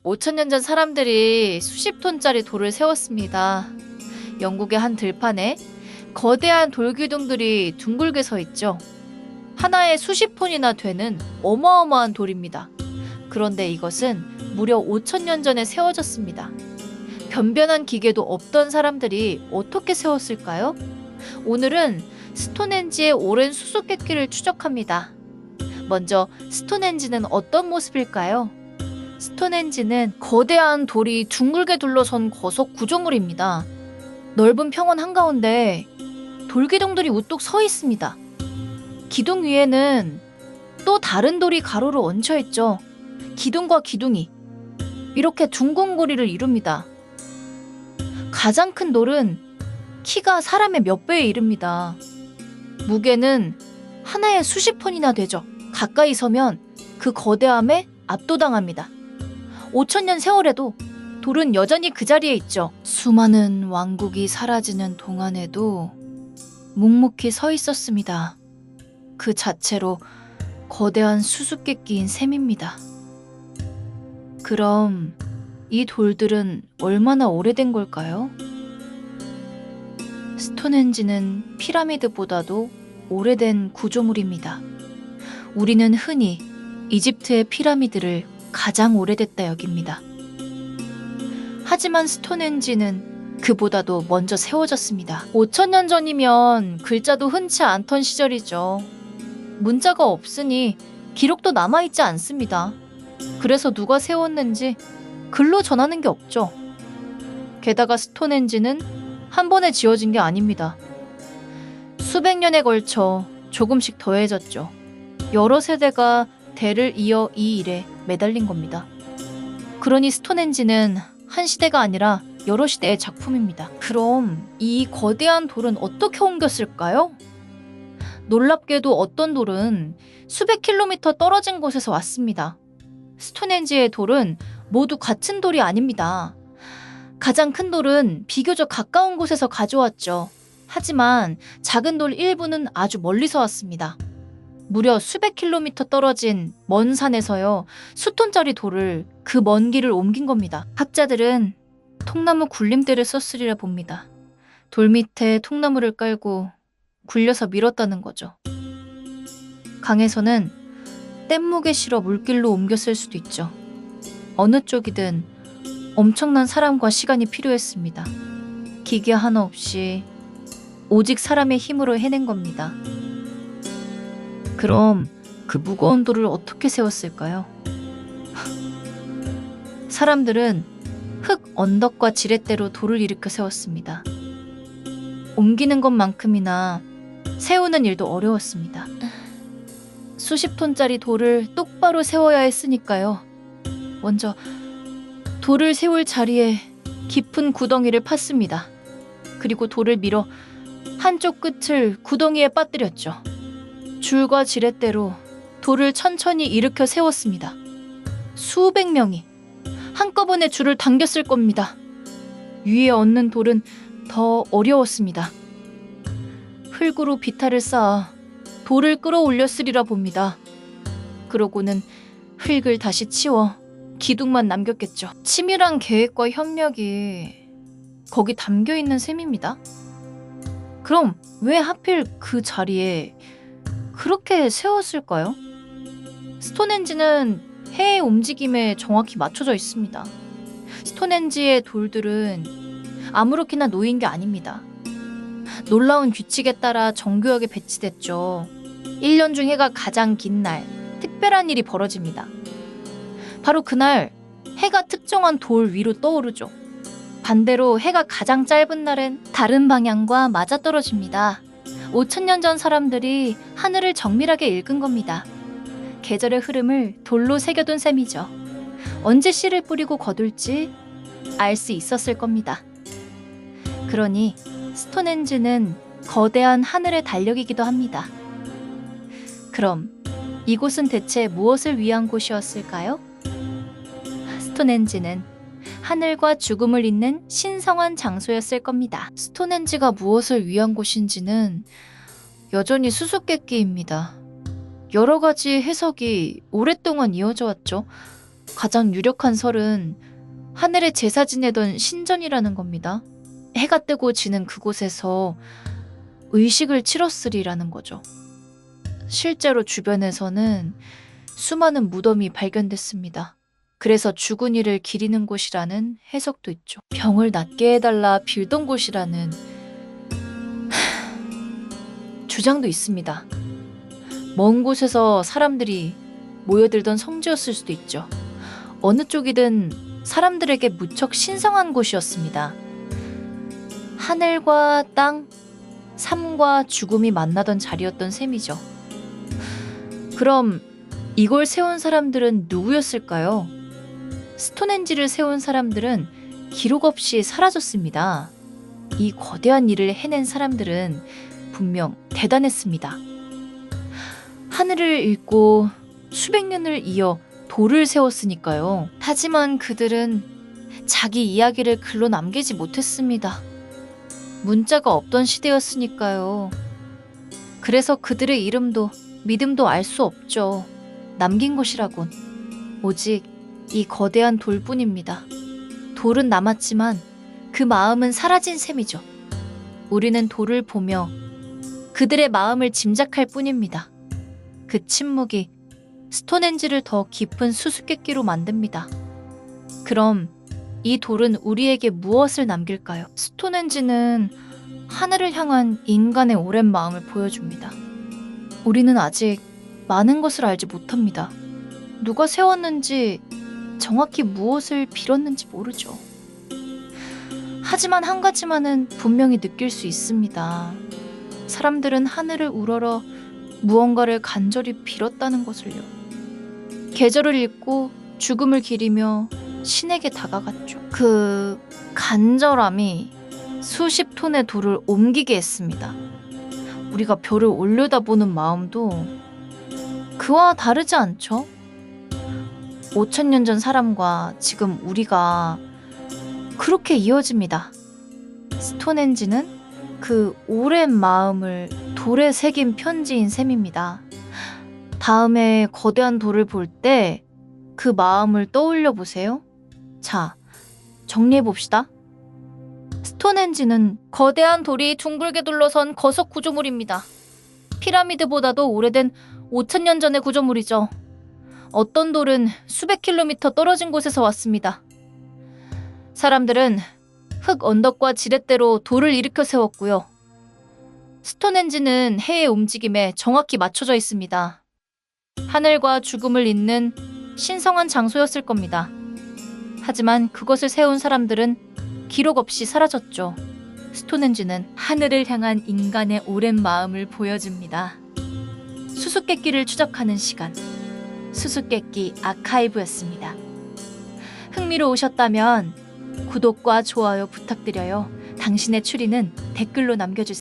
5천년 전 사람들이 수십 톤짜리 돌을 세웠습니다. 영국의 한 들판에 거대한 돌기둥들이 둥글게 서 있죠. 하나에 수십 톤이나 되는 어마어마한 돌입니다. 그런데 이것은 무려 5천년 전에 세워졌습니다. 변변한 기계도 없던 사람들이 어떻게 세웠을까요? 오늘은 스톤헨지의 오랜 수수께끼를 추적합니다. 먼저 스톤헨지는 어떤 모습일까요? 스톤헨지는 거대한 돌이 둥글게 둘러선 거석 구조물입니다. 넓은 평원 한가운데 돌기둥들이 우뚝 서 있습니다. 기둥 위에는 또 다른 돌이 가로로 얹혀 있죠. 기둥과 기둥이 이렇게 둥근 고리를 이룹니다. 가장 큰 돌은 키가 사람의 몇 배에 이릅니다. 무게는 하나에 수십 톤이나 되죠. 가까이 서면 그 거대함에 압도당합니다. 5천년 세월에도 돌은 여전히 그 자리에 있죠. 수많은 왕국이 사라지는 동안에도 묵묵히 서 있었습니다. 그 자체로 거대한 수수께끼인 셈입니다. 그럼 이 돌들은 얼마나 오래된 걸까요? 스톤헨지는 피라미드보다도 오래된 구조물입니다. 우리는 흔히 이집트의 피라미드를 가장 오래됐다 여깁니다. 하지만 스톤헨지는 그보다도 먼저 세워졌습니다. 5천년 전이면 글자도 흔치 않던 시절이죠. 문자가 없으니 기록도 남아있지 않습니다. 그래서 누가 세웠는지 글로 전하는 게 없죠. 게다가 스톤헨지는 한 번에 지어진 게 아닙니다. 수백 년에 걸쳐 조금씩 더해졌죠. 여러 세대가 대를 이어 이 일에 매달린 겁니다. 그러니 스톤헨지는 한 시대가 아니라 여러 시대의 작품입니다. 그럼 이 거대한 돌은 어떻게 옮겼을까요? 놀랍게도 어떤 돌은 수백 킬로미터 떨어진 곳에서 왔습니다. 스톤헨지의 돌은 모두 같은 돌이 아닙니다. 가장 큰 돌은 비교적 가까운 곳에서 가져왔죠. 하지만 작은 돌 일부는 아주 멀리서 왔습니다. 무려 수백 킬로미터 떨어진 먼 산에서요, 수톤짜리 돌을 그 먼 길을 옮긴 겁니다. 학자들은 통나무 굴림대를 썼으리라 봅니다. 돌 밑에 통나무를 깔고 굴려서 밀었다는 거죠. 강에서는 뗏목에 실어 물길로 옮겼을 수도 있죠. 어느 쪽이든 엄청난 사람과 시간이 필요했습니다. 기계 하나 없이 오직 사람의 힘으로 해낸 겁니다. 그럼 그 무거운 돌을 어떻게 세웠을까요? 사람들은 흙 언덕과 지렛대로 돌을 일으켜 세웠습니다. 옮기는 것만큼이나 세우는 일도 어려웠습니다. 수십 톤짜리 돌을 똑바로 세워야 했으니까요. 먼저 돌을 세울 자리에 깊은 구덩이를 팠습니다. 그리고 돌을 밀어 한쪽 끝을 구덩이에 빠뜨렸죠. 줄과 지렛대로 돌을 천천히 일으켜 세웠습니다. 수백 명이 한꺼번에 줄을 당겼을 겁니다. 위에 얹는 돌은 더 어려웠습니다. 흙으로 비탈을 쌓아 돌을 끌어올렸으리라 봅니다. 그러고는 흙을 다시 치워 기둥만 남겼겠죠. 치밀한 계획과 협력이 거기 담겨있는 셈입니다. 그럼 왜 하필 그 자리에 그렇게 세웠을까요? 스톤헨지는 해의 움직임에 정확히 맞춰져 있습니다. 스톤헨지의 돌들은 아무렇게나 놓인 게 아닙니다. 놀라운 규칙에 따라 정교하게 배치됐죠. 1년 중 해가 가장 긴 날, 특별한 일이 벌어집니다. 바로 그날 해가 특정한 돌 위로 떠오르죠. 반대로 해가 가장 짧은 날엔 다른 방향과 맞아떨어집니다. 5천년 전 사람들이 하늘을 정밀하게 읽은 겁니다. 계절의 흐름을 돌로 새겨둔 셈이죠. 언제 씨를 뿌리고 거둘지 알 수 있었을 겁니다. 그러니 스톤헨지는 거대한 하늘의 달력이기도 합니다. 그럼 이곳은 대체 무엇을 위한 곳이었을까요? 스톤헨지는 하늘과 죽음을 잇는 신성한 장소였을 겁니다. 스톤헨지가 무엇을 위한 곳인지는 여전히 수수께끼입니다. 여러 가지 해석이 오랫동안 이어져 왔죠. 가장 유력한 설은 하늘에 제사 지내던 신전이라는 겁니다. 해가 뜨고 지는 그곳에서 의식을 치렀으리라는 거죠. 실제로 주변에서는 수많은 무덤이 발견됐습니다. 그래서 죽은 이를 기리는 곳이라는 해석도 있죠. 병을 낫게 해달라 빌던 곳이라는 주장도 있습니다. 먼 곳에서 사람들이 모여들던 성지였을 수도 있죠. 어느 쪽이든 사람들에게 무척 신성한 곳이었습니다. 하늘과 땅, 삶과 죽음이 만나던 자리였던 셈이죠. 그럼 이걸 세운 사람들은 누구였을까요? 스톤헨지를 세운 사람들은 기록 없이 사라졌습니다. 이 거대한 일을 해낸 사람들은 분명 대단했습니다. 하늘을 잇고 수백 년을 이어 돌을 세웠으니까요. 하지만 그들은 자기 이야기를 글로 남기지 못했습니다. 문자가 없던 시대였으니까요. 그래서 그들의 이름도 믿음도 알 수 없죠. 남긴 것이라곤 오직 이 거대한 돌뿐입니다. 돌은 남았지만 그 마음은 사라진 셈이죠. 우리는 돌을 보며 그들의 마음을 짐작할 뿐입니다. 그 침묵이 스톤헨지를 더 깊은 수수께끼로 만듭니다. 그럼 이 돌은 우리에게 무엇을 남길까요? 스톤헨지는 하늘을 향한 인간의 오랜 마음을 보여줍니다. 우리는 아직 많은 것을 알지 못합니다. 누가 세웠는지, 정확히 무엇을 빌었는지 모르죠. 하지만 한 가지만은 분명히 느낄 수 있습니다. 사람들은 하늘을 우러러 무언가를 간절히 빌었다는 것을요. 계절을 읽고 죽음을 기리며 신에게 다가갔죠. 그 간절함이 수십 톤의 돌을 옮기게 했습니다. 우리가 별을 올려다보는 마음도 그와 다르지 않죠? 5,000년 전 사람과 지금 우리가 그렇게 이어집니다. 스톤헨지는 그 오랜 마음을 돌에 새긴 편지인 셈입니다. 다음에 거대한 돌을 볼 때 그 마음을 떠올려 보세요. 자, 정리해 봅시다. 스톤헨지는 거대한 돌이 둥글게 둘러선 거석 구조물입니다. 피라미드보다도 오래된 5,000년 전의 구조물이죠. 어떤 돌은 수백 킬로미터 떨어진 곳에서 왔습니다. 사람들은 흙 언덕과 지렛대로 돌을 일으켜 세웠고요. 스톤헨지는 해의 움직임에 정확히 맞춰져 있습니다. 하늘과 죽음을 잇는 신성한 장소였을 겁니다. 하지만 그것을 세운 사람들은 기록 없이 사라졌죠. 스톤헨지는 하늘을 향한 인간의 오랜 마음을 보여줍니다. 수수께끼를 추적하는 시간, 수수께끼 아카이브였습니다. 흥미로우셨다면 구독과 좋아요 부탁드려요. 당신의 추리는 댓글로 남겨주세요.